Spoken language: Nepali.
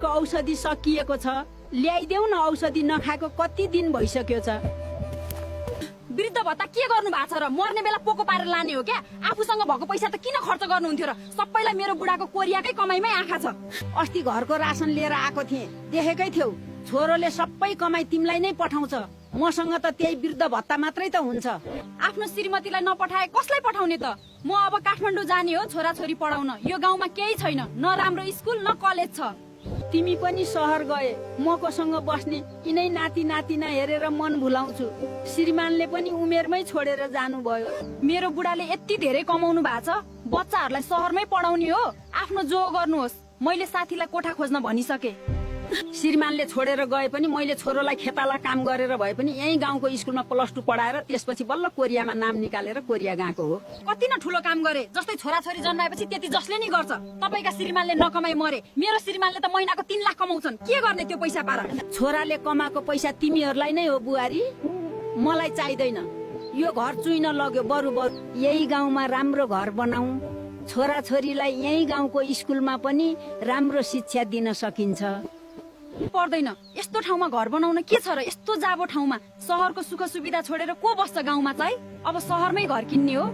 औषधि सकिएको छ, ल्याइदेऊ न। औषधि नखाएको कति दिन भइसक्यो छ। वृद्ध भत्ता के गर्नु भएको छ र? मर्ने बेला पोको पारेर लाने हो क्या? आफूसँग भएको पैसा त किन खर्च गर्नुहुन्थ्यो र? सबैलाई मेरो बुढाको कोरियाकै कमाइमै आँखा छ। अस्ति घरको रासन लिएर आएको थिएँ, देखेकै थियौ। छोरोले सबै कमाई तिमीलाई नै पठाउँछ, मसँग त त्यही वृद्ध भत्ता मात्रै त हुन्छ। आफ्नो श्रीमतीलाई नपठाए कसलाई पठाउने त? म अब काठमाडौँ जाने हो छोराछोरी पढाउन। यो गाउँमा केही छैन, न राम्रो स्कुल न कलेज छ। तिमी पनि सहर गए, मकोसँग बस्ने। यिनै नाति नातिना हेरेर मन भुलाउँछु। श्रीमानले पनि उमेरमै छोडेर जानुभयो। मेरो बुढाले यति धेरै कमाउनु भएको छ, बच्चाहरूलाई सहरमै पढाउने हो। आफ्नो जो गर्नुहोस्, मैले साथीलाई कोठा खोज्न भनिसके। श्रीमानले छोडेर गए पनि मैले छोरोलाई खेताला काम गरेर भए पनि यही गाउँको स्कुलमा +2 पढाएर त्यसपछि बल्ल कोरियामा नाम निकालेर कोरिया गएको हो। कति न ठुलो काम गरे। जस्तै छोराछोरी जन्माएपछि त्यति जसले नि गर्छ। तपाईका श्रीमानले नकमाई मरे, मेरो श्रीमानले त महिनाको 3 लाख कमाउँछन्। के गर्ने त्यो पैसा पारा? छोराले कमाएको पैसा तिमीहरूलाई नै हो बुहारी, मलाई चाहिँदैन। यो घर चुइन लग्यो, बरु यही गाउँमा राम्रो घर बनाऊ। छोराछोरीलाई यही गाउँको स्कुलमा पनि राम्रो शिक्षा दिन सकिन्छ। पर्दैन, यस्तो ठाउँमा घर बनाउन के छ र? यस्तो जाबो ठाउँमा सहरको सुख सुविधा छोडेर को बस्छ गाउँमा चाहिँ? अब सहरमै घर किन्ने हो।